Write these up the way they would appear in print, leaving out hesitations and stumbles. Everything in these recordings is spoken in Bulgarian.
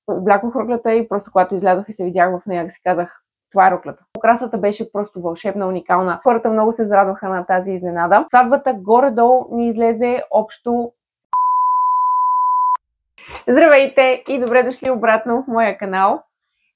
облякох роклята и просто когато излязох и се видях в нея, си казах, това е роклята. Украсата беше просто вълшебна, уникална. Хората много се зарадваха на тази изненада. Сватбата горе-долу ни излезе общо. Здравейте и добре дошли обратно в моя канал.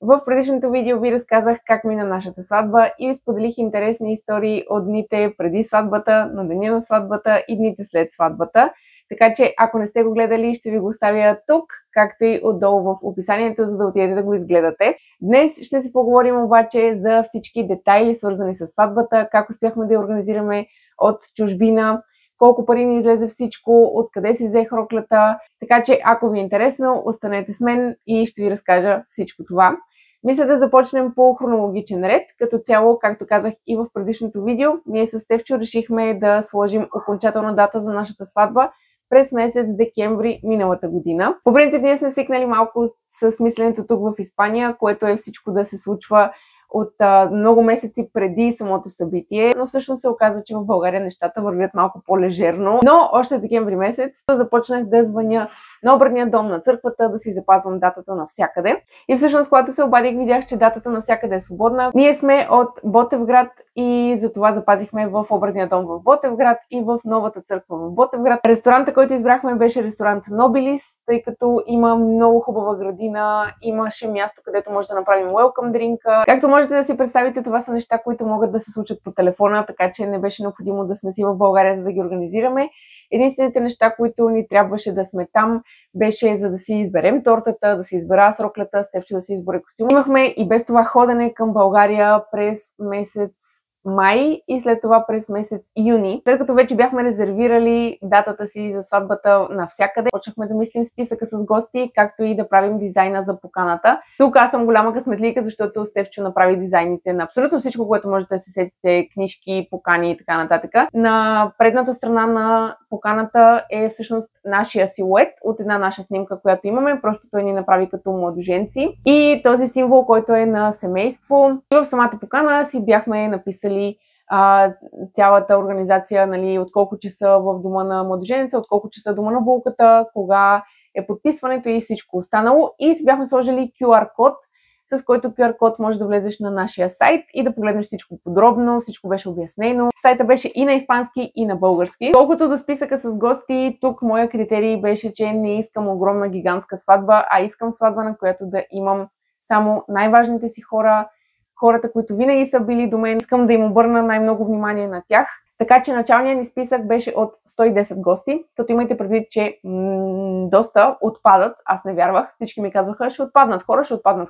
В предишното видео ви разказах как мина нашата сватба и ви споделих интересни истории от дните преди сватбата, на деня на сватбата и дните след сватбата. Така че, ако не сте го гледали, ще ви го оставя тук, както и отдолу в описанието, за да отидете да го изгледате. Днес ще си поговорим обаче за всички детайли, свързани с сватбата, как успяхме да я организираме от чужбина, колко пари ни излезе всичко, откъде си взех роклята. Така че, ако ви е интересно, останете с мен и ще ви разкажа всичко това. Мисля да започнем по хронологичен ред. Като цяло, както казах и в предишното видео, ние с Стефчо решихме да сложим окончателна дата за нашата сватба през месец декември миналата година. По принцип, ние сме свикнали малко с мисленето тук в Испания, което е всичко да се случва от много месеци преди самото събитие, но всъщност се оказа, че в България нещата вървят малко по-лежерно. Но още декември месец започнах да звъня на обредния дом, на църквата, да си запазвам датата навсякъде. И всъщност, когато се обадих, видях, че датата навсякъде е свободна. Ние сме от Ботевград и затова запазихме в обредния дом в Ботевград и в новата църква в Ботевград. Ресторанта, който избрахме, беше ресторант Нобилис, тъй като има много хубава градина, имаше място, където може да направим welcome drink. Както можете да си представите, това са неща, които могат да се случат по телефона, така че не беше необходимо да сме си в България, за да ги организираме. Единствените неща, които ни трябваше да сме там, беше за да си изберем тортата, да си избера аз роклята, Стефчо да си избере костюм. Имахме и без това ходене към България през месец май и след това през месец юни. След като вече бяхме резервирали датата си за сватбата навсякъде, почнахме да мислим списъка с гости, както и да правим дизайна за поканата. Тук аз съм голяма късметлийка, защото Стефчо направи дизайните на абсолютно всичко, което можете да се сетите, книжки, покани и така нататък. На предната страна на поканата е всъщност нашия силует от една наша снимка, която имаме. Просто той ни направи като младоженци. И този символ, който е на семейство. И в самата покана си бяхме написали цялата организация, нали, от колко часа в дома на младоженеца, от колко часа дома на булката, кога е подписването и всичко останало. И си бяхме сложили QR код, с който QR код може да влезеш на нашия сайт и да погледнеш всичко подробно, всичко беше обяснено. Сайта беше и на испански, и на български. Колкото до списъка с гости, тук моя критерий беше, че не искам огромна гигантска сватба, а искам сватба, на която да имам само най-важните си хора, хората, които винаги са били до мен. Искам да им обърна най-много внимание на тях. Така че началният ни списък беше от 110 гости, като имайте предвид, че доста отпадат. Аз не вярвах. Всички ми казваха, ще отпаднат хора.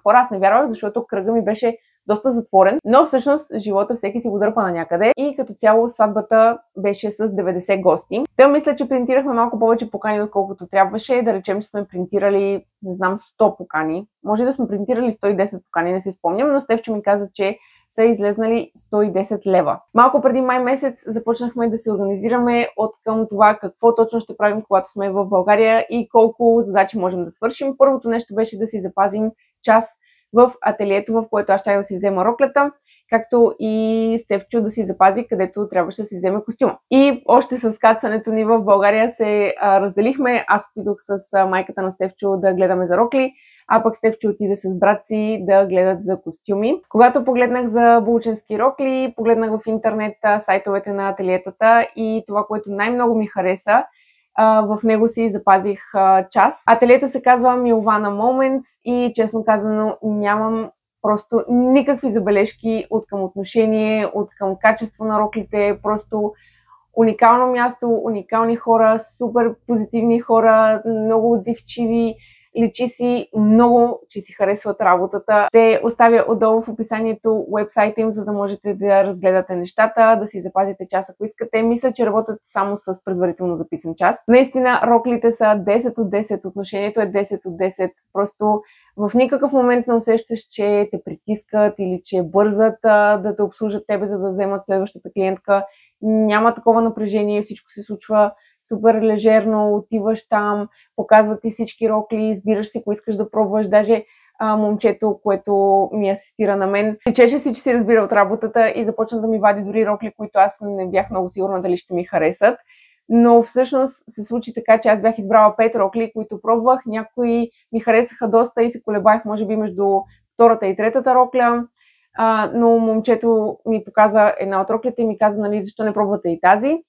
Аз не вярвах, защото кръга ми беше доста затворен. Но всъщност живота всеки си го дърпа на някъде. И като цяло сватбата беше с 90 гости. Те мисля, че принтирахме малко повече покани, отколкото трябваше. Да речем, че сме принтирали, не знам, 100 покани. Може да сме принтирали 110 покани, не си спомням, но Стефчо ми каза, че са излезнали 110 лева. Малко преди май месец започнахме да се организираме от към това какво точно ще правим, когато сме в България и колко задачи можем да свършим. Първото нещо беше да си запазим час в ателието, в което аз щях да си взема роклята, както и Стефчо да си запази, където трябваше да си вземе костюма. И още с кацането ни в България се разделихме. Аз отидох с майката на Стефчо да гледаме за рокли, а пък Стефчо отиде с брат си да гледат за костюми. Когато погледнах за булченски рокли, погледнах в интернет сайтовете на ателиетата и това, което най-много ми хареса, в него си запазих час. Ателието се казва Милвана Moments и честно казано нямам просто никакви забележки от към отношение, от към качество на роклите, просто уникално място, уникални хора, супер позитивни хора, много отзивчиви. Личи си много, че си харесват работата. Ще оставя отдолу в описанието уебсайта им, за да можете да разгледате нещата, да си запазите час, ако искате. Мисля, че работят само с предварително записан час. Наистина, роклите са 10 от 10, отношението е 10 от 10. Просто в никакъв момент не усещаш, че те притискат или че бързат да те обслужат тебе, за да вземат следващата клиентка. Няма такова напрежение, всичко се случва супер лежерно, отиваш там, показват ти всички рокли, избираш си, ако искаш да пробваш. Даже момчето, което ми асистира на мен, личеше си, че си разбира от работата и започна да ми вади дори рокли, които аз не бях много сигурна дали ще ми харесат. Но всъщност се случи така, че аз бях избрала 5 рокли, които пробвах. Някои ми харесаха доста и се колебаех, може би, между втората и третата рокля. Но момчето ми показа една от роклите и ми каза, нали, защо не пробвате и тази.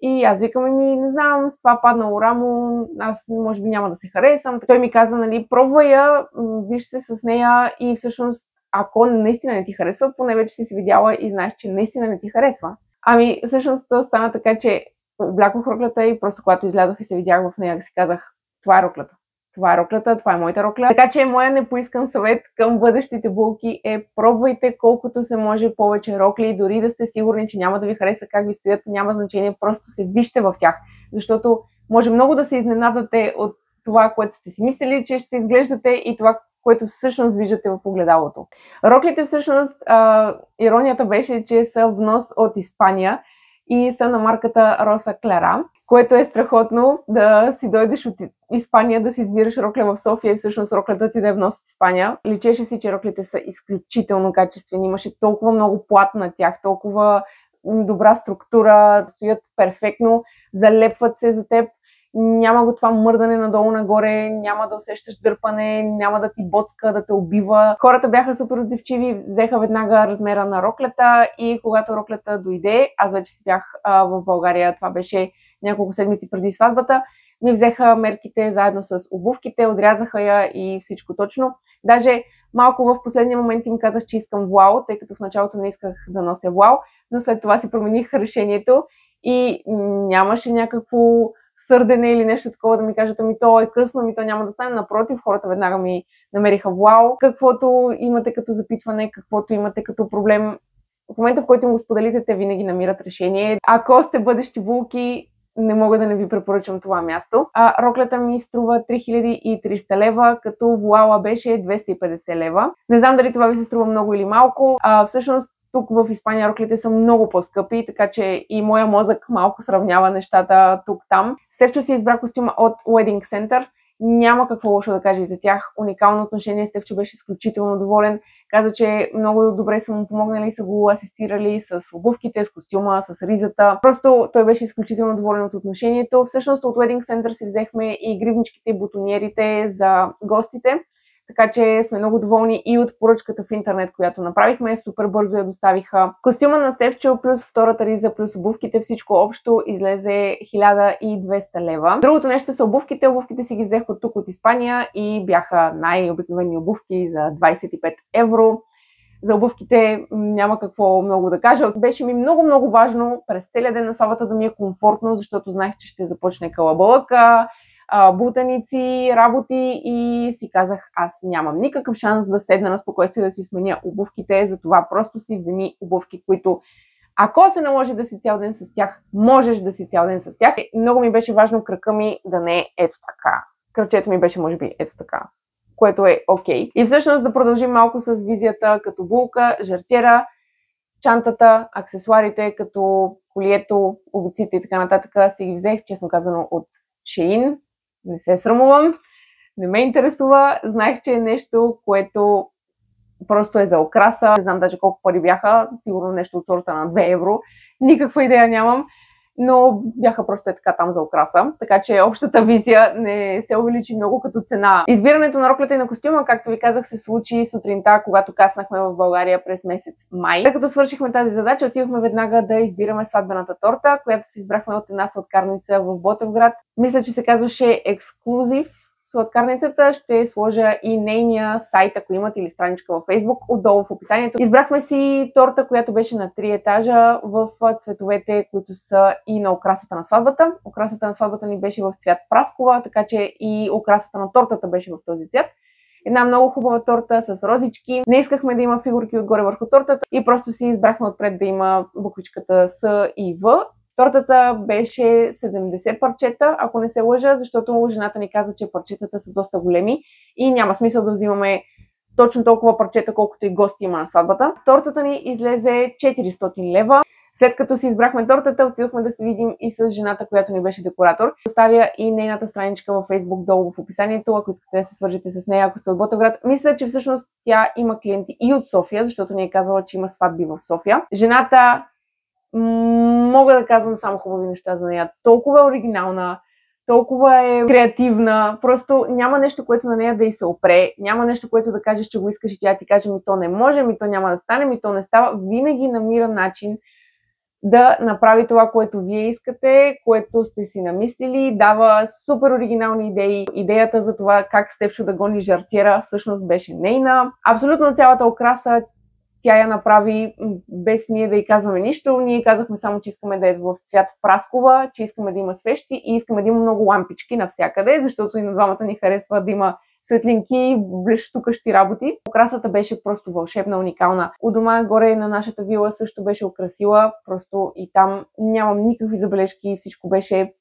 И аз викам, не знам, с това паднало рамо, аз може би няма да се харесам. Той ми каза, нали, пробвай я, виж се с нея и всъщност, ако наистина не ти харесва, поне вече си се видяла и знаеш, че наистина не ти харесва. Всъщност стана така, че облякох роклята и просто когато излязох и се видях в нея, си казах, това е роклята. Това е роклята, това е моята рокля. Така че моя непоискан съвет към бъдещите булки е пробвайте колкото се може повече рокли, дори да сте сигурни, че няма да ви хареса как ви стоят, няма значение, просто се вижте в тях. Защото може много да се изненадате от това, което сте си мислили, че ще изглеждате и това, което всъщност виждате в огледалото. Роклите всъщност, иронията беше, че са внос от Испания и са на марката Роса Клера, което е страхотно да си дойдеш от Испания, да си избираш рокля в София и всъщност роклята ти да е внос от Испания. Личеше си, че роклите са изключително качествени. Имаше толкова много плат на тях, толкова добра структура, стоят перфектно, залепват се за теб. Няма го това мърдане надолу-нагоре, няма да усещаш дърпане, няма да ти боцка, да те убива. Хората бяха супер отзивчиви, взеха веднага размера на роклята и когато роклята дойде, аз вече си бях в България, това беше няколко седмици преди сватбата, ми взеха мерките заедно с обувките, отрязаха я и всичко точно. Даже малко в последния момент им казах, че искам вуал, тъй като в началото не исках да нося вуал, но след това си промених решението и нямаше някакво сърдене или нещо такова да ми кажат, то е късно, то няма да стане. Напротив, хората веднага ми намериха вуал. Каквото имате като запитване, каквото имате като проблем, в момента, в който им го споделите, те винаги намират решение. Ако сте бъдещи булки, не мога да не ви препоръчам това място. Роклята ми струва 3300 лева, като вуала беше 250 лева. Не знам дали това ви се струва много или малко. Всъщност, тук в Испания роклите са много по-скъпи, така че и моя мозък малко сравнява нещата тук-там. Стефчо си избра костюма от Wedding Center. Няма какво лошо да кажа и за тях. Уникално отношение, Стефчо беше изключително доволен. Каза, че много добре са му помогнали, са го асистирали с обувките, с костюма, с ризата. Просто той беше изключително доволен от отношението. Всъщност от Wedding Center си взехме и гривничките и бутониерите за гостите. Така че сме много доволни и от поръчката в интернет, която направихме. Супер бързо я доставиха. Костюма на Стефчо плюс втората риза плюс обувките, всичко общо излезе 1200 лева. Другото нещо са обувките. Обувките си ги взех от тук от Испания и бяха най-обикновени обувки за 25 евро. За обувките няма какво много да кажа. Беше ми много важно през целия ден на сватбата да ми е комфортно, защото знаех, че ще започне калабалъка, бутаници, работи и си казах, аз нямам никакъв шанс да седна на спокойствие да си сменя обувките, затова просто си вземи обувки, които ако се наложи да си цял ден с тях, можеш да си цял ден с тях. Много ми беше важно кръка ми да не е ето така. Кръчето ми беше може би ето така, което е окей. И всъщност да продължим малко с визията като булка, жартера, чантата, аксесуарите като колието, обуците и така нататък си ги взех, честно казано, от Shein. Не се срамувам, не ме интересува. Знаех, че е нещо, което просто е за украса. Не знам даже колко пари бяха, сигурно нещо от сорта на 2 евро. Никаква идея нямам, но бяха просто така там за украса. Така че общата визия не се увеличи много като цена. Избирането на роклята и на костюма, както ви казах, се случи сутринта, когато кацнахме в България през месец май. Тъй като свършихме тази задача, отидохме веднага да избираме сватбената торта, която си избрахме от една сладкарница в Ботевград. Мисля, че се казваше Ексклузив. Сладкарницата ще сложа и нейния сайт, ако имате, или страничка във Facebook, отдолу в описанието. Избрахме си торта, която беше на 3 етажа в цветовете, които са и на украсата на сватбата. Украсата на сватбата ни беше в цвят праскова, така че и украсата на тортата беше в този цвят. Една много хубава торта с розички. Не искахме да има фигурки отгоре върху тортата и просто си избрахме отпред да има буквичката С и В. Тортата беше 70 парчета, ако не се лъжа, защото жената ни каза, че парчетата са доста големи и няма смисъл да взимаме точно толкова парчета, колкото и гости има на сватбата. Тортата ни излезе 400 лева. След като си избрахме тортата, отидохме да се видим и с жената, която ни беше декоратор. Оставя и нейната страничка във Facebook долу в описанието, ако искате да се свържете с нея, ако сте от Ботевград. Мисля, че всъщност тя има клиенти и от София, защото ни е казала, че има сватби в София. Жената мога да казвам само хубави неща за нея. Толкова е оригинална, толкова е креативна, просто няма нещо, което на нея да й се опре, няма нещо, което да кажеш, че го искаш и тя ти каже, ми то не може, ми то няма да стане, ми то не става. Винаги намира начин да направи това, което вие искате, което сте си намислили, дава супер оригинални идеи. Идеята за това как Стефчо да гони жартиера всъщност беше нейна. Абсолютно цялата украса тя я направи без ние да й казваме нищо. Ние казахме само, че искаме да е в цвят праскова, че искаме да има свещи и искаме да има много лампички навсякъде, защото и на двамата ни харесва да има светлинки, блещукащи работи. Украсата беше просто вълшебна, уникална. У дома горе на нашата вила също беше украсила, просто и там нямам никакви забележки, всичко беше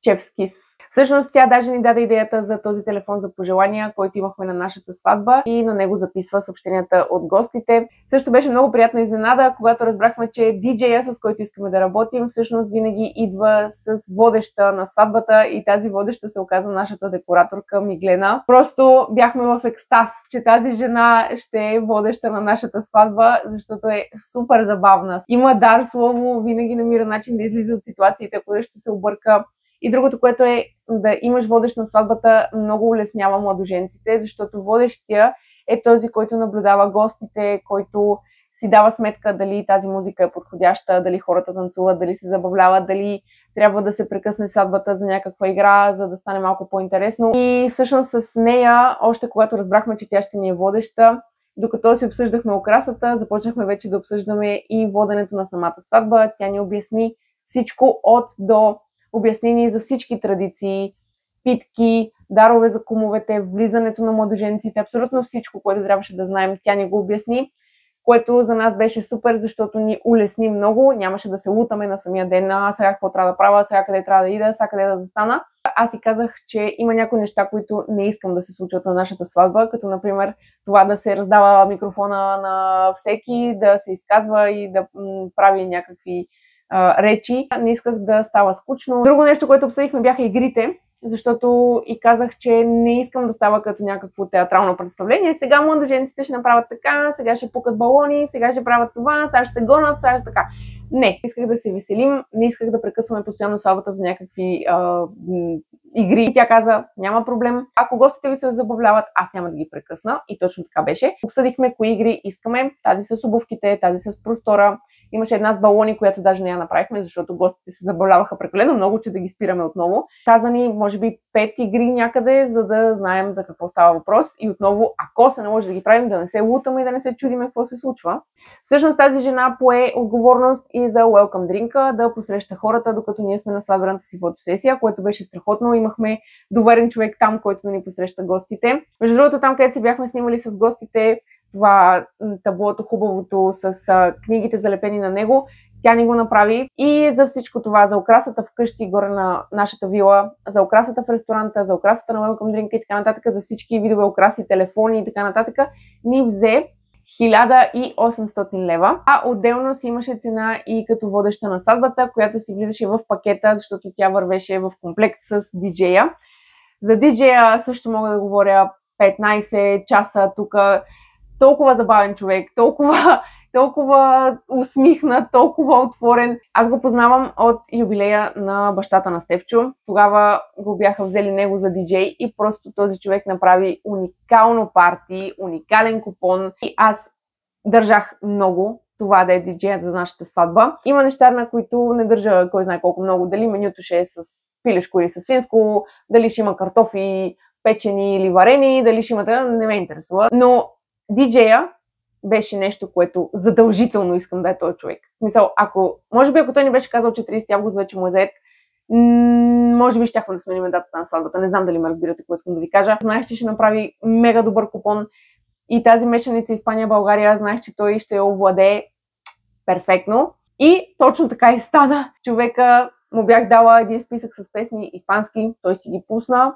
чефскис. Всъщност тя даже ни даде идеята за този телефон за пожелания, който имахме на нашата сватба и на него записва съобщенията от гостите. Също беше много приятна изненада, когато разбрахме, че диджея, с който искаме да работим, всъщност винаги идва с водеща на сватбата и тази водеща се оказа нашата декораторка Миглена. Просто бяхме в екстаз, че тази жена ще е водеща на нашата сватба, защото е супер забавна. Има дар слово, винаги намира начин да излиза от ситуациите, ако нещо се обърка. И другото, което е да имаш водещ на сватбата, много улеснява младоженците, защото водещия е този, който наблюдава гостите, който си дава сметка дали тази музика е подходяща, дали хората танцуват, дали се забавляват, дали трябва да се прекъсне сватбата за някаква игра, за да стане малко по-интересно. И всъщност с нея, още когато разбрахме, че тя ще ни е водеща, докато си обсъждахме украсата, започнахме вече да обсъждаме и воденето на самата сватба. Тя ни обясни всичко от до. Обяснение за всички традиции, питки, дарове за кумовете, влизането на младоженците, абсолютно всичко, което трябваше да знаем, тя ни го обясни, което за нас беше супер, защото ни улесни много, нямаше да се лутаме на самия ден, сега какво трябва да правя, сега къде трябва да ида, сега къде да застана. Аз си казах, че има някои неща, които не искам да се случват на нашата сватба, като например това да се раздава микрофона на всеки, да се изказва и да прави някакви речи. Не исках да става скучно. Друго нещо, което обсъдихме, бяха игрите, защото и казах, че не искам да става като някакво театрално представление. Сега младоженците ще направят така, сега ще пукат балони, сега ще правят това, сега ще се гонят, сега ще така. Не, исках да се веселим, не исках да прекъсваме постоянно сватбата за някакви игри. И тя каза, няма проблем. Ако гостите ви се забавляват, аз няма да ги прекъсна. И точно така беше. Обсъдихме кои игри искаме. Тази с обувките, тази с простора. Имаше една с балони, която даже не я направихме, защото гостите се забавляваха прекалено много, че да ги спираме отново. Каза ни, може би 5 игри някъде, за да знаем за какво става въпрос. И отново, ако се наложи да ги правим, да не се лутаме и да не се чудиме какво се случва. Всъщност тази жена пое отговорност и за welcome drink, да посреща хората, докато ние сме на сватбената си фотосесия, което беше страхотно. Имахме доверен човек там, който да ни посреща гостите. Между другото, там, където се бяхме снимали с гостите, това таблото хубавото с книгите залепени на него, тя ни го направи. И за всичко това, за украсата вкъщи горе на нашата вила, за украсата в ресторанта, за украсата на welcome drink и така нататък, за всички видове украси, телефони и така нататък, ни взе 1800 лева, а отделно си имаше цена и като водеща на сватбата, която си влизаше в пакета, защото тя вървеше в комплект с диджея. За диджея също мога да говоря 15 часа тук. Толкова забавен човек, толкова усмихнат, толкова отворен. Аз го познавам от юбилея на бащата на Стефчо. Тогава го бяха взели него за диджей и просто този човек направи уникално парти, уникален купон. И аз държах много това да е диджеят за нашата сватба. Има неща, на които не държа кой знае колко много. Дали менюто ще е с пилешко или с свинско, дали ще има картофи печени или варени, дали ще имате, не ме интересува. Но диджея беше нещо, което задължително искам да е този човек. В смисъл, може би ако той ни беше казал, че 30 август вече му е заед, може би щяхме да сменим датата на сватбата. Не знам дали ме разбирате какво искам да ви кажа. Знаех, че ще направи мега добър купон и тази мешаница Испания-България, знаех, че той ще я овладее перфектно. И точно така и стана. Човека му бях дала един списък с песни испански, той си ги пусна.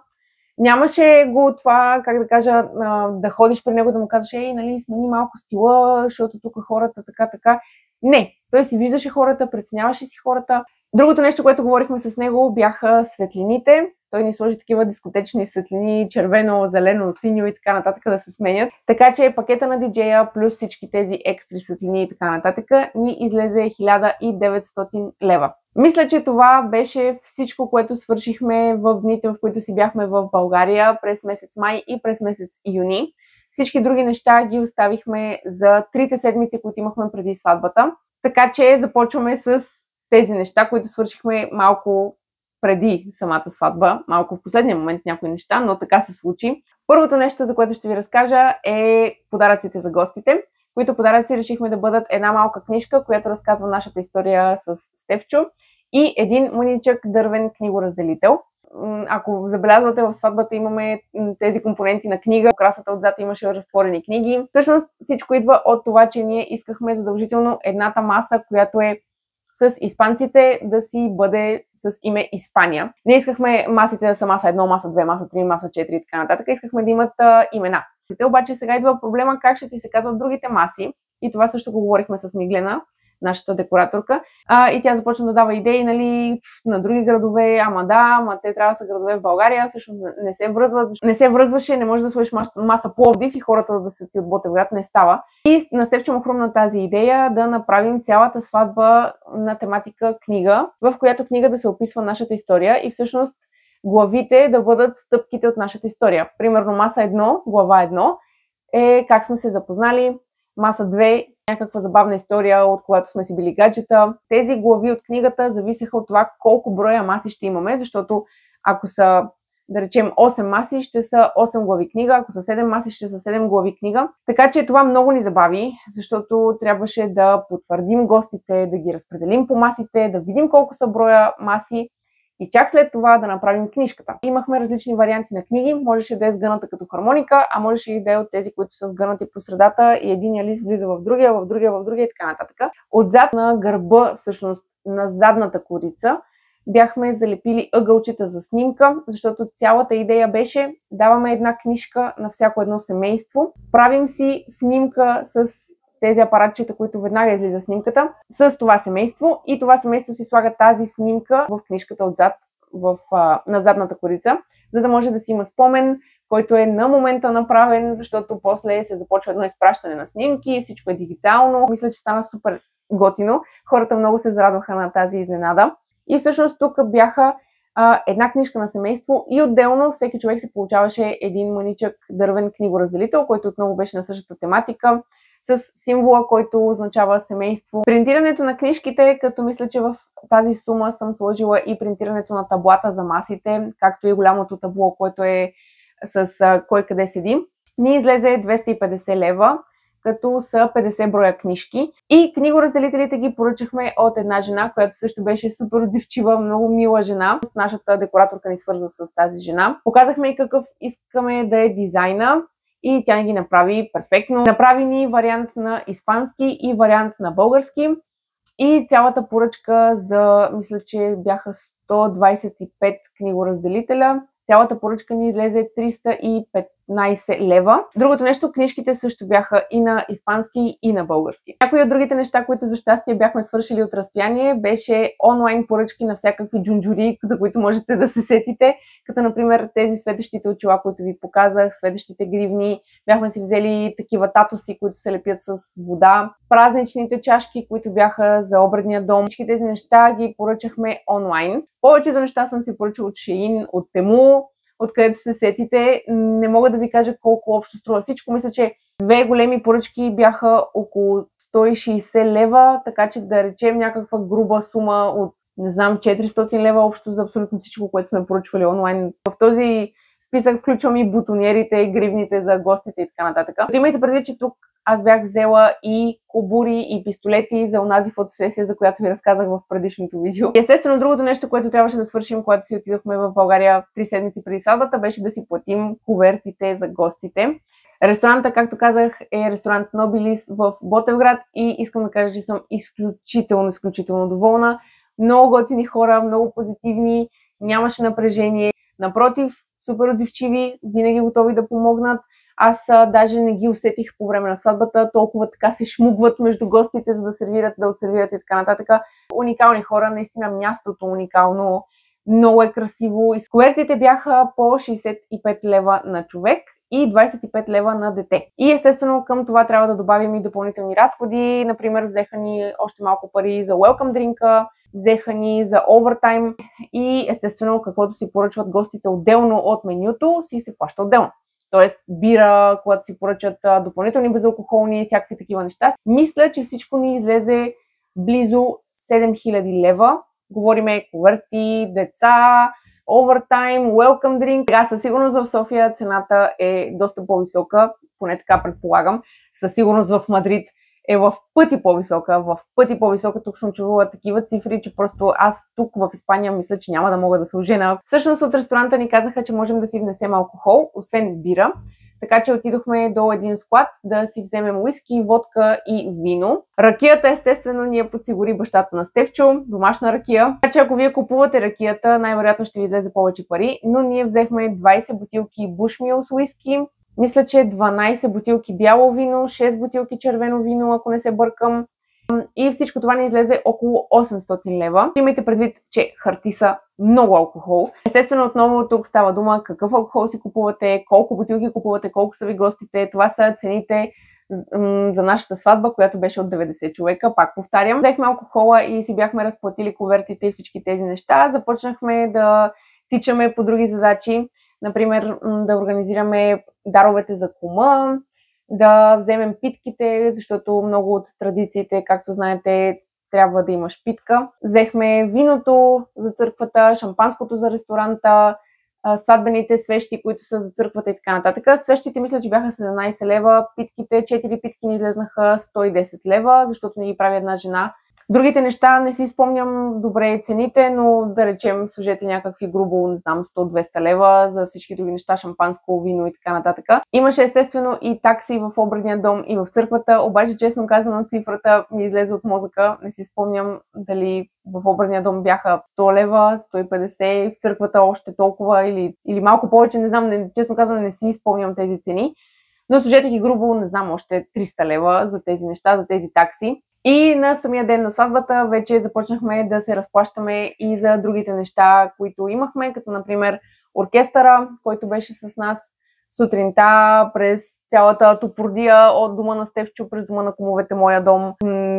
Нямаше го това, как да кажа, да ходиш при него да му казваш, нали, смени малко стила, защото тук хората така. Не, той си виждаше хората, преценяваше си хората. Другото нещо, което говорихме с него, бяха светлините. той ни сложи такива дискотечни светлини, червено, зелено, синьо и така нататък да се сменят. Така че пакета на диджея плюс всички тези екстри светлини и така нататък ни излезе 1900 лева. Мисля, че това беше всичко, което свършихме в дните, в които си бяхме в България през месец май и през месец юни. Всички други неща ги оставихме за 3 седмици, които имахме преди сватбата. Така че започваме с тези неща, които свършихме малко преди самата сватба, малко в последния момент някои неща, но така се случи. Първото нещо, за което ще ви разкажа, е подаръците за гостите, които подаръци решихме да бъдат една малка книжка, която разказва нашата история с Стефчо и един мъничък дървен книгоразделител. Ако забелязвате, в сватбата имаме тези компоненти на книга, украсата отзад имаше разтворени книги. Всъщност всичко идва от това, че ние искахме задължително едната маса, която е с испанците, да си бъде с име Испания. Не искахме масите да са маса 1, маса 2, маса 3, маса 4 и така нататък. Искахме да имат имена. Обаче сега идва проблема как ще ти се казват другите маси. И това също го говорихме с Миглена, нашата декораторка. И тя започна да дава идеи, нали, на други градове. Ама те трябва да са градове в България. Всъщност не се връзват. Не се връзваше, не може да сложиш маса Пловдив и хората да са ти от Ботевград. Не става. И на Стефчо му хрумна тази идея да направим цялата сватба на тематика книга, в която книга да се описва нашата история и всъщност главите да бъдат стъпките от нашата история. Примерно маса 1, глава 1 е как сме се запознали, маса 2 някаква забавна история от когато сме си били гаджета. Тези глави от книгата зависеха от това колко броя маси ще имаме, защото ако са, да речем, 8 маси, ще са 8 глави книга, ако са 7 маси, ще са 7 глави книга. Така че това много ни забави, защото трябваше да потвърдим гостите, да ги разпределим по масите, да видим колко са броя маси и чак след това да направим книжката. Имахме различни варианти на книги, можеше да е сгъната като хармоника, а можеше и да е от тези, които са сгънати по средата и единия лист влиза в другия и така нататък. Отзад на гърба, всъщност на задната корица, бяхме залепили ъгълчета за снимка, защото цялата идея беше даваме една книжка на всяко едно семейство, правим си снимка с тези апаратчета, които веднага излиза снимката, с това семейство и това семейство си слага тази снимка в книжката отзад, на задната корица, за да може да си има спомен, който е на момента направен, защото после се започва едно изпращане на снимки, всичко е дигитално. Мисля, че стана супер готино. Хората много се зарадваха на тази изненада. И всъщност тук бяха една книжка на семейство и отделно всеки човек се получаваше един мъничък дървен книгоразделител, който отново беше на същата тематика, с символа, който означава семейство. Принтирането на книжките, като мисля, че в тази сума съм сложила и принтирането на таблата за масите, както и голямото табло, което е с кой къде седи, ни излезе 250 лева, като са 50 броя книжки. И книгоразделителите ги поръчахме от една жена, която също беше супер отзивчива, много мила жена. Нашата декораторка ни свърза с тази жена. Показахме и какъв искаме да е дизайна. И тя ни ги направи перфектно. Направи ни вариант на испански и вариант на български. И цялата поръчка за, мисля, че бяха 125 книгоразделителя. Цялата поръчка ни излезе 315 лева. Другото нещо, книжките също бяха и на испански, и на български. Някои от другите неща, които за щастие бяхме свършили от разстояние, беше онлайн поръчки на всякакви джунджури, за които можете да се сетите, като например тези светещите очила, които ви показах, светещите гривни. Бяхме си взели такива татуси, които се лепят с вода, празничните чашки, които бяха за обредния дом. Всички тези неща ги поръчахме онлайн. Повечето неща съм си поръчала от Shein, от Temu, откъдето се сетите. Не мога да ви кажа колко общо струва всичко. Мисля, че две големи поръчки бяха около 160 лева, така че да речем някаква груба сума от, не знам, 400 лева общо за абсолютно всичко, което сме поръчвали онлайн. В този списък включвам и бутоньерите, гривните за гостите и така нататък. Имайте предвид, че тук аз бях взела и кобури и пистолети за онази фотосесия, за която ви разказах в предишното видео. Естествено, другото нещо, което трябваше да свършим, когато си отидохме в България 3 седмици преди сватбата, беше да си платим кувертите за гостите. Ресторанта, както казах, е ресторант Нобилис в Ботевград и искам да кажа, че съм изключително доволна. Много готини хора, много позитивни, нямаше напрежение. Напротив, супер отзивчиви, винаги готови да помогнат. Аз даже не ги усетих по време на сватбата, толкова така се шмугват между гостите, за да сервират, да отсервират и така нататък. Уникални хора, наистина мястото уникално. Много е красиво. Кувертите бяха по 65 лева на човек и 25 лева на дете. И естествено към това трябва да добавим и допълнителни разходи. Например, взеха ни още малко пари за welcome drink, взеха ни за овертайм и естествено каквото си поръчват гостите отделно от менюто, си се плаща отделно. Тоест бира, когато си поръчат допълнителни безалкохолни, всякакви такива неща. Мисля, че всичко ни излезе близо 7000 лева. Говориме куверти, деца, овертайм, welcome drink. Сега със сигурност в София цената е доста по-висока, поне така предполагам. Със сигурност в Мадрид е в пъти по-висока, Тук съм чувала такива цифри, че просто аз тук в Испания мисля, че няма да мога да се ожена. Всъщност от ресторанта ни казаха, че можем да си внесем алкохол, освен бира. Така че отидохме до един склад да си вземем уиски, водка и вино. Ракията естествено ни я подсигури бащата на Стефчо, домашна ракия. Така че ако вие купувате ракията, най-вероятно ще ви излезе повече пари, но ние взехме 20 бутилки Bushmills уиски. Мисля, че 12 бутилки бяло вино, 6 бутилки червено вино, ако не се бъркам. И всичко това ни излезе около 800 лева. Имайте предвид, че харти са много алкохол. Естествено, отново тук става дума какъв алкохол си купувате, колко бутилки купувате, колко са ви гостите. Това са цените за нашата сватба, която беше от 90 човека. Пак повтарям. Взехме алкохола и си бяхме разплатили кувертите и всички тези неща. Започнахме да тичаме по други задачи. Например, да организираме даровете за кума, да вземем питките, защото много от традициите, както знаете, трябва да имаш питка. Взехме виното за църквата, шампанското за ресторанта, сватбените свещи, които са за църквата и така нататък. Свещите мисля, че бяха 17 лева, питките, 4 питки ни излезнаха 110 лева, защото ни ги прави една жена. Другите неща не си спомням добре цените, но да речем сложете някакви грубо, не знам, 100-200 лева за всички други неща, шампанско, вино и така нататък. Имаше естествено и такси в обредния дом и в църквата, обаче честно казано цифрата ми излезе от мозъка. Не си спомням дали в обредния дом бяха 100 лева, 150, в църквата още толкова или малко повече, не знам, честно казано не си спомням тези цени. Но сложете ги грубо, не знам, още 300 лева за тези неща, за тези такси. И на самия ден на сватбата вече започнахме да се разплащаме и за другите неща, които имахме, като например оркестъра, който беше с нас сутринта през цялата топордия от дома на Стефчо през дома на кумовете, моя дом,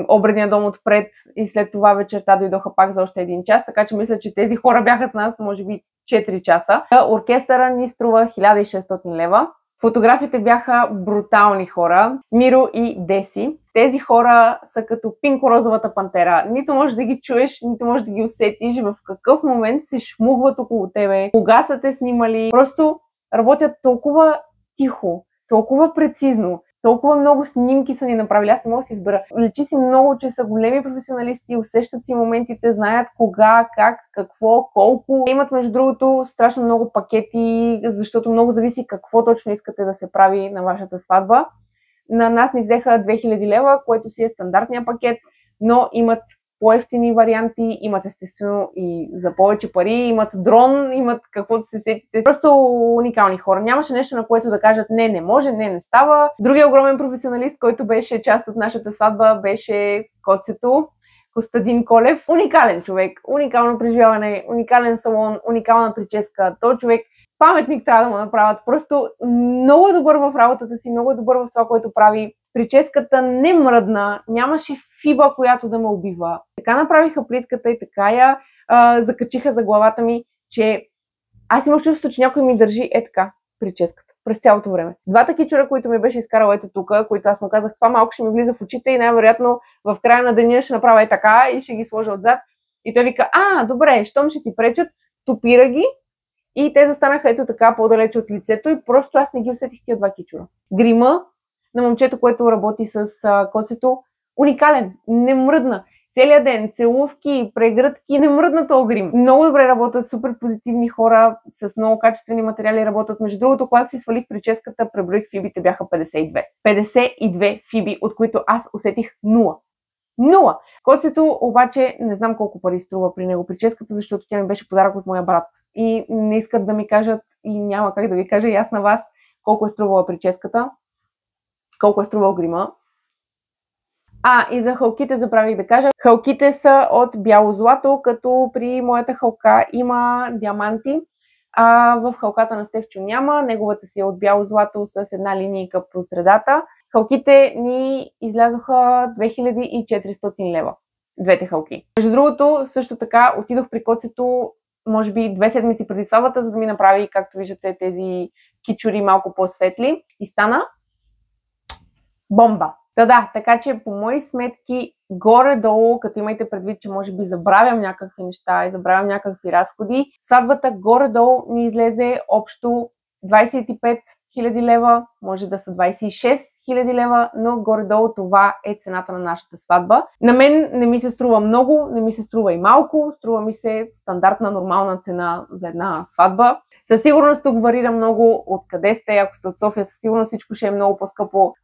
обредния дом отпред и след това вечерта дойдоха пак за още един час, така че мисля, че тези хора бяха с нас може би 4 часа. Оркестъра ни струва 1600 лева. Фотографите бяха брутални хора. Миро и Деси. Тези хора са като пинко-розовата пантера. Нито можеш да ги чуеш, нито можеш да ги усетиш в какъв момент се шмугват около тебе, кога са те снимали. Просто работят толкова тихо, толкова прецизно, толкова много снимки са ни направили. Аз не мога да си избера. Личи си много, че са големи професионалисти, усещат си моментите, знаят кога, как, какво, колко. Имат между другото страшно много пакети, защото много зависи какво точно искате да се прави на вашата сватба. На нас ни взеха 2000 лева, което си е стандартния пакет, но имат по-евтини варианти, имат естествено и за повече пари, имат дрон, имат каквото се сетите. Просто уникални хора. Нямаше нещо, на което да кажат не може, не става. Другия огромен професионалист, който беше част от нашата сватба, беше Коцето, Костадин Колев. Уникален човек, уникално преживяване, уникален салон, уникална прическа. Той човек паметник трябва да му направят. Просто много е добър в работата си, много е добър в това, което прави. Прическата не мръдна, нямаше фиба, която да ме убива. Така направиха плитката и така я закачиха за главата ми, че аз имах чувство, че някой ми държи така прическата през цялото време. Двата кичура, които ми беше изкарал ето тук, които аз му казах, това малко ще ми влиза в очите и най-вероятно в края на деня ще направя така и ще ги сложа отзад. И той вика, добре, щом ще ти пречат, топира ги. И те застанаха ето така по-далече от лицето и просто аз не ги усетих тия два кичура. Грима на момчето, което работи с Коцето, уникален, не мръдна. Целият ден, целувки, прегръдки, не мръдна този грим. Много добре работят, супер позитивни хора, с много качествени материали работят. Между другото, когато си свалих прическата, преброих фибите, бяха 52. 52 фиби, от които аз усетих 0. 0! Коцето обаче не знам колко пари струва при него прическата, защото тя ми беше подарък от моя брат. И не искат да ми кажат, и няма как да ви кажа и аз на вас, колко е струвала прическата, колко е струвал грима. И за халките забравих да кажа. Халките са от бяло злато, като при моята халка има диаманти. В халката на Стефчо няма. Неговата си е от бяло злато с една линейка по средата. Халките ни излязоха 2400 лева. Двете халки. Между другото, също така отидох при коцето, може би 2 седмици преди сватбата, за да ми направи, както виждате, тези кичури малко по-светли. И стана бомба. Да, така че по мои сметки, горе-долу, като имайте предвид, че може би забравям някакви неща и забравям някакви разходи, сватбата горе-долу ни излезе общо 25 000 лева, може да са 26 000 лева, но горе-долу това е цената на нашата сватба. На мен не ми се струва много, не ми се струва и малко, струва ми се стандартна, нормална цена за една сватба. Със сигурност тук варира много откъде сте, ако сте от София, със сигурност всичко ще е много по-скъпо.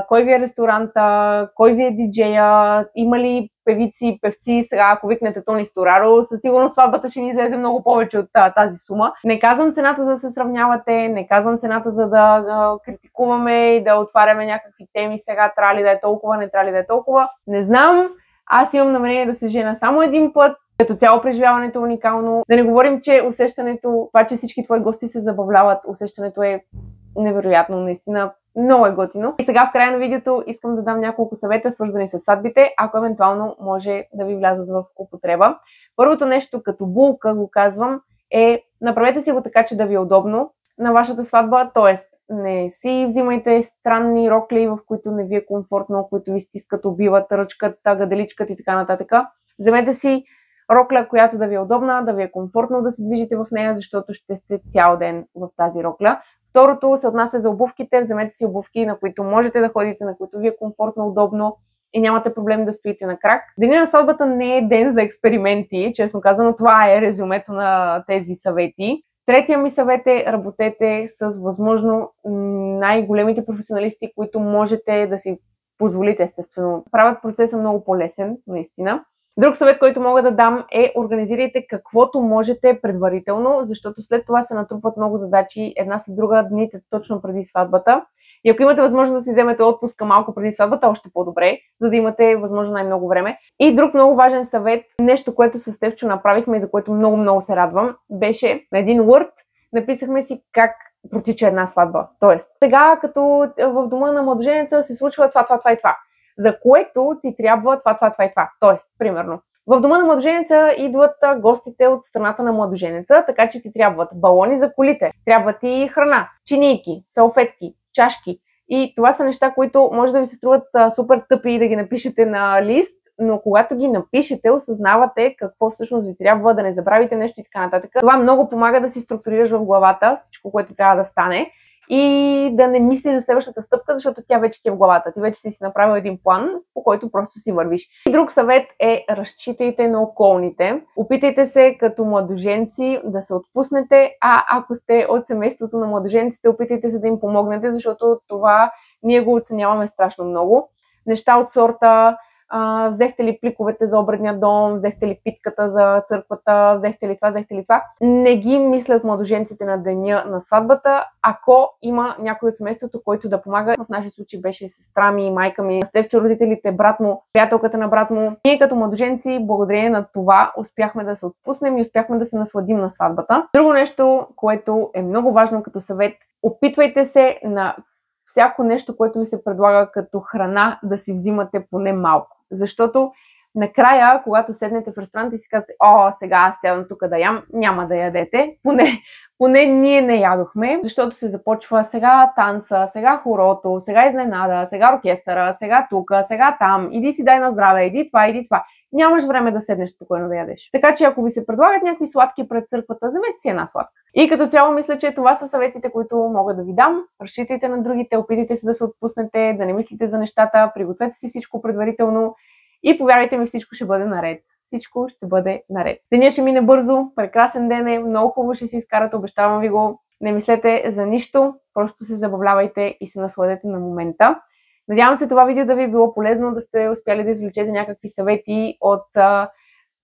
Кой ви е ресторанта, кой ви е диджея, има ли певици, певци, сега ако викнете Тони Стораро, със сигурност сватбата ще ни излезе много повече от тази сума. Не казвам цената за да се сравнявате, не казвам цената за да критикуваме и да отваряме някакви теми, сега трябва ли да е толкова, не трябва ли да е толкова. Не знам, аз имам намерение да се жена само един път. Като цяло преживяването е уникално. Да не говорим, че усещането, това, че всички твои гости се забавляват, усещането е невероятно, наистина много е готино. И сега в края на видеото искам да дам няколко съвета, свързани с сватбите, ако евентуално може да ви влязат в употреба. Първото нещо, като булка го казвам, е направете си го така, че да ви е удобно на вашата сватба, т.е. не си взимайте странни рокли, в които не ви е комфортно, които ви стискат, убиват, ръчкат, гаделичкат и така нататък. Вземете си рокля, която да ви е удобна, да ви е комфортно да се движите в нея, защото ще сте цял ден в тази рокля. Второто се отнася за обувките. Вземете си обувки, на които можете да ходите, на които ви е комфортно, удобно и нямате проблем да стоите на крак. Деня на сватбата не е ден за експерименти, честно казано, това е резюмето на тези съвети. Третия ми съвет е работете с възможно най-големите професионалисти, които можете да си позволите, естествено. Правят процеса много по-лесен, наистина. Друг съвет, който мога да дам е организирайте каквото можете предварително, защото след това се натрупват много задачи една след друга дните точно преди сватбата. И ако имате възможност да си вземете отпуска малко преди сватбата, още по-добре, за да имате възможно най-много време. И друг много важен съвет, нещо, което с Стефчо направихме и за което много се радвам, беше на един Word написахме си как протича една сватба. Тоест, сега като в дома на младоженеца се случва това и това, за което ти трябва това и това. Тоест, примерно, в дома на младоженеца идват гостите от страната на младоженеца, така че ти трябват балони за колите, трябва ти храна, чинийки, салфетки, чашки. И това са неща, които може да ви се струват супер тъпи да ги напишете на лист, но когато ги напишете, осъзнавате какво всъщност ви трябва, да не забравите нещо и така нататък. Това много помага да си структурираш в главата всичко, което трябва да стане и да не мислиш за следващата стъпка, защото тя вече ти е в главата. Ти вече си направил един план, по който просто си вървиш. И друг съвет е разчитайте на околните. Опитайте се като младоженци да се отпуснете, ако сте от семейството на младоженците, опитайте се да им помогнете, защото това ние го оценяваме страшно много. Неща от сорта: взехте ли пликовете за обредния дом, взехте ли питката за църквата, взехте ли това. Не ги мислят младоженците на деня на сватбата, ако има някой от семейството, който да помага. В нашия случай беше сестра ми, майка ми, Стефчо, родителите, брат му, приятелката на брат му. Ние като младоженци, благодарение на това, успяхме да се отпуснем и успяхме да се насладим на сватбата. Друго нещо, което е много важно като съвет: опитвайте се на всяко нещо, което ви се предлага като храна, да си взимате поне малко. Защото накрая, когато седнете в ресторант и си казвате: сега аз сядам тук да ям, няма да ядете. Поне ние не ядохме, защото се започва сега танца, сега хорото, сега изненада, сега оркестъра, сега тук, сега там, иди си дай на здраве, иди това. Нямаш време да седнеш спокойно да ядеш. Така че ако ви се предлагат някакви сладки пред църквата, вземете си една сладка. И като цяло мисля, че това са съветите, които мога да ви дам. Разчитайте на другите, опитайте се да се отпуснете, да не мислите за нещата, пригответе си всичко предварително и повярвайте ми, всичко ще бъде наред. Всичко ще бъде наред. Денят ще мине бързо, прекрасен ден е, много хубаво ще се изкарате, обещавам ви го. Не мислете за нищо, просто се забавлявайте и се насладете на момента. Надявам се това видео да ви е било полезно, да сте успяли да извлечете някакви съвети от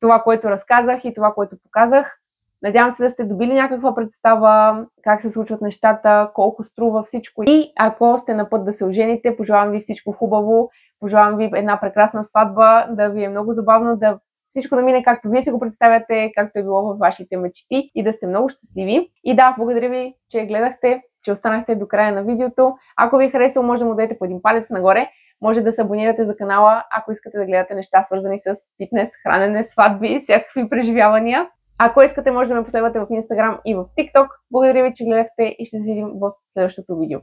това, което разказах и това, което показах. Надявам се да сте добили някаква представа как се случват нещата, колко струва всичко. И ако сте на път да се ожените, пожелавам ви всичко хубаво, пожелавам ви една прекрасна сватба, да ви е много забавно, да всичко да мине както вие си го представяте, както е било във вашите мечти и да сте много щастливи. И да, благодаря ви, че гледахте, че останахте до края на видеото. Ако ви е харесало, може да му дадете по един палец нагоре. Може да се абонирате за канала, ако искате да гледате неща свързани с фитнес, хранене, сватби, всякакви преживявания. Ако искате, може да ме последвате в Instagram и в TikTok. Благодаря ви, че гледахте и ще се видим в следващото видео.